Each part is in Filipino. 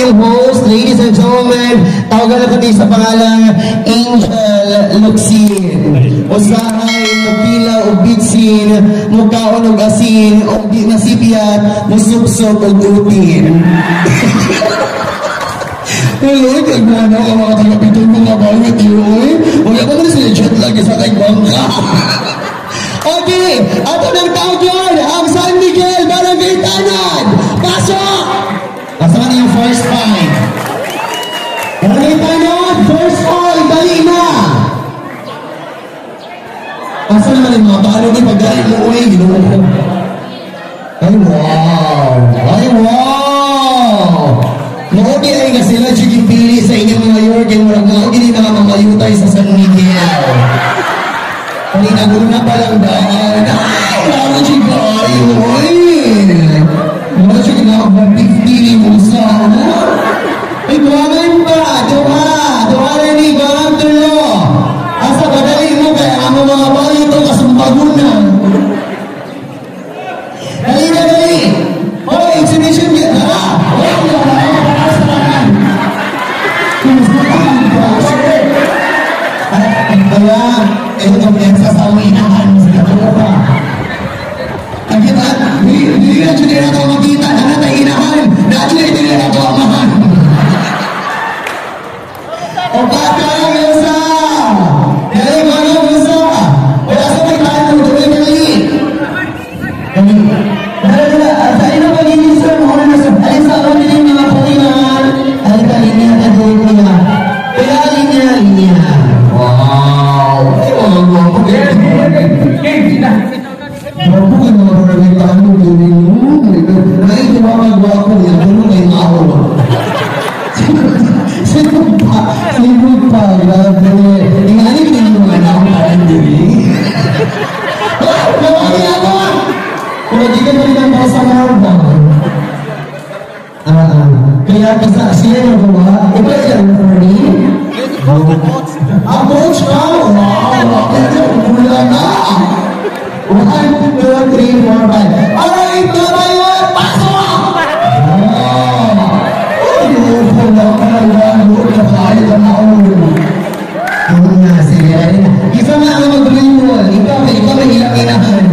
inyong host, ladies and gentlemen, tawagan na kami sa pangalang Angel Luxin. Usahay, mukila o bitsin, mukaon o asin, o di nasipiyat, musupsok o utin. Hello, kagmana ka mga tagapitong mga bawat yun. Wala ba na sila jet lag sa kay bangka? Okay, ato ng tawag yun, ang San Miguel Barangay Tanod. Pasok! Pasok na yung first fight. Barangay Tanod, first fight, dali na! Pasok naman yung mga paano yung pagdali mo, uy, ginawa ko. Ay, wow! Ay, wow! Maudi ay nga sila pili sa inyong mga yorgan, maudi din na mamayutay sa San Miguel. Hindi nagulo na palang daan. Ay, lalo siya kayo, oy! Wala siya kinakabapigtili mo sa ano? Ay, buwangan ba? Doha rin ni Barang Tulo. Asa badali mo kaya ang mga bayo ito kasumbagunan. Dali na, dali! Hoy, exhibition niya, tara! Hoy, kaya, ito kumpiyansa sa uinahan sa katulapa. Nakita, hindi na dyan na ito makita, na natin inahan, na dyan hindi na ito amahan. O bata, Elsa! Dali, mga Elsa! Wala sa may tayo, dali. Dala, sa ino pa din sir, alin sa ako din mga pulinan, alin ka linya, alin ka kaya linya. Wow! Ay, wala mo ako. Mabuhay mga barangay mo, gawin mo. Ay, di ba magwapo niya? Ano na yung ako? Sino pa? Grabe. Ingalit din mo nga na ako parang diri. Nawagi ako! Kung hindi ka rin ang mga sa marba. Kaya kasi siya yung gawa. Iba yung Fernie? Approach ka? Wow! Wala na! 1, 2, 3, 4, 5. Alright! Tumayon! Pasok! Ay, wala ka na. Wala ka na. Ano nga, sige. Isa nga ang mag-dribble. Ikaw may ilang-inahan.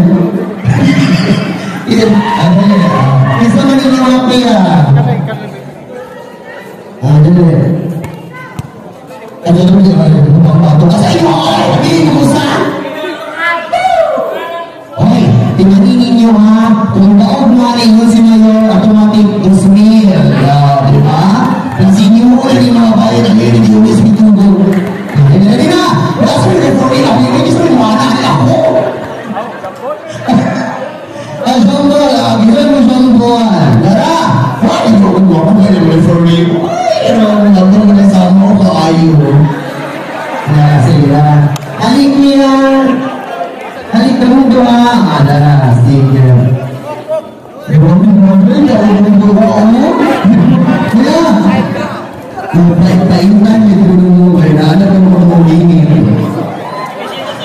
Isa nga nyo mga kaya. Dali. Ano naman yung ano? Pagbato ka sa iyo! Hindi mo saan! Okay, tingnan ninyo ha. Kung daog nga ninyo si Mayor, automatic ismail. Di ba? Pansin nyo ulit yung mga bayan na ngayon hindi umis bitugo. Dali na! Wala sa mga for me. Ako yung gusto yung mga nakil ako. Ang jambol, gilan mo jambol. Lara! Wala yung jambol ako ngayon yung for me. Pero nandun na sa mo kaayo. Sige. Halik niya. Halik ka mo doon. Sige. Ewan mo doon. Ewan mo doon. Kaya. Pahit-pahitan. Ito mo. Kaya na ka mo kumingin.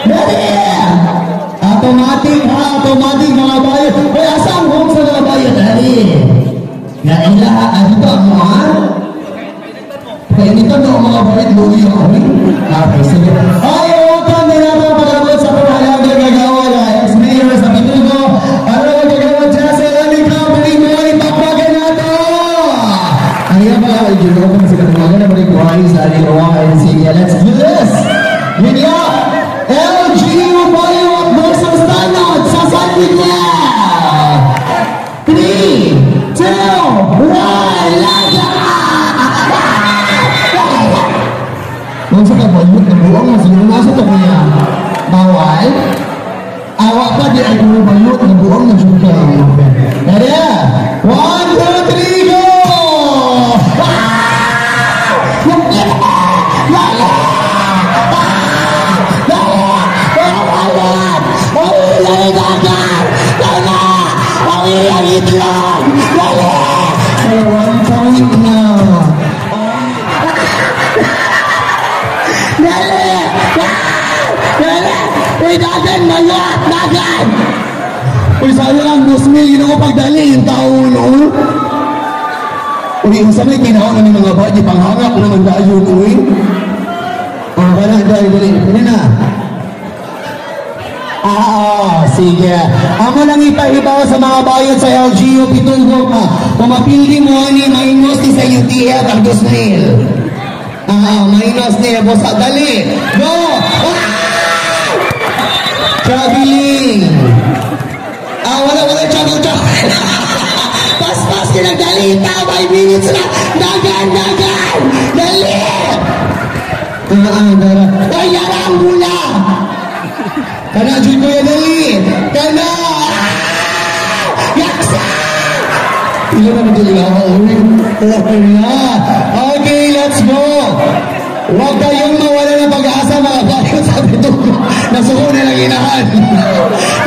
Dali! Automatic ha. Automatic mga bayan. Kaya saan home sa mga bayan? Dali. Naila. Ano ba mo ha? Kaya nito na mga balit luwi ako. Okay, sige. Ay, welcome din natin pag-abot sa pamahalang gagawa na ex-mayor sa Bitugo. Ano ang gagawa dyan sa aming company mo? Ipagpagan nato! Ayan pala, ay gino ko sila tumagan na balik buhay sa ating Hawaii. Sige, let's do this! With ya, LGU Bayo at Boxers Tanod sa San Miguel! 3, 2, 1, laga! Masa ka bayot na buong na siguro nasa ito kaya bawal awak pa di ay puro bayot na buong na juga kaya 1, 2, 3, go! Dagan, mayat! Dagan! Uy, sa'yo lang, Musmi, yun ako pagdali yung tao, no? Uy, sa may kinaon ng mga bayi, panghangap ko naman tayo, uy. Oh, wala, dali. Pwede na. Sige. Amo lang ipahibaw sa mga bayan sa LGU, pitulgo ka. Kung mapildi mo, mainos ni sa UTF, ang Dusmail. Mainos niya, bosa. Dali. Go! Traveling. Wala, travel. Pas, kinagdali. 5 minutes na. Dagan. Dali. Ay, yara ang gula. Kana, Jun ko yan, dali. Kana. Yaksa. Pila na madali ako. Okay, let's go. Huwag kayong mawala ng pag-asa, mga bayan sa bitugo. Nasuko na lang inahan.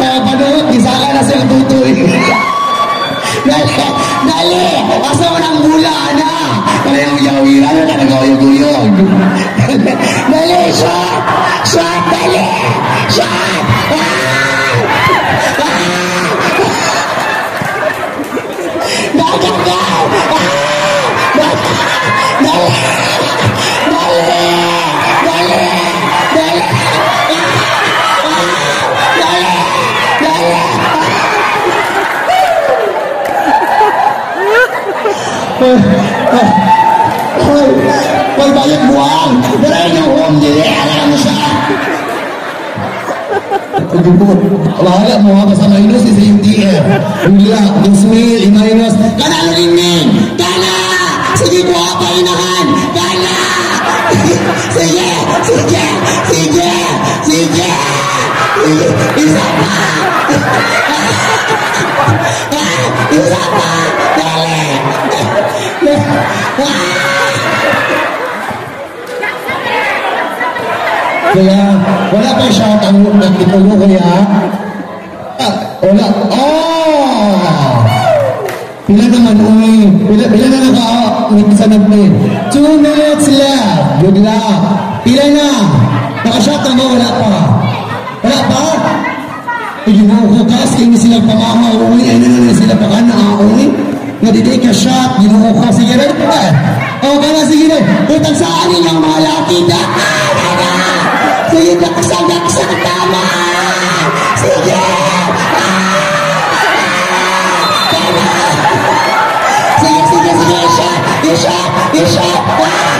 Kaya panuot, isa ka na siyang tutoy. Dali! Asa mo ng gula na? Kaya yung yawiran na nag-uyog-uyog. Dali! Shot! Dali! Shot! Bayad buang! Dalayan yung home nila! Alam mo siya! Wala mo ha, basta minus sa UTF. Ula, Dusmail, i-minus. Kana, lulimin! Kana! Sige ko ha, painahan! Kana! Sige! Isa pa! Dali! Kaya, wala pa siya ang nagtitulo kaya. Wala. Pila naman, uy. Pila na naka-sa nag-play. 2 minutes left. Good luck. Pila na. Naka-shot na ba? Wala pa. Ginuho ka, sige sila pamaha, uy. Ano na sila pa ka na, uy. Nga-detake ka shot. Ginuho ka. Sige rin. Kana, sige rin. Utang saan nilang mga laki na. Sige, nakasagak sa tama. Sige. Sige. Shot.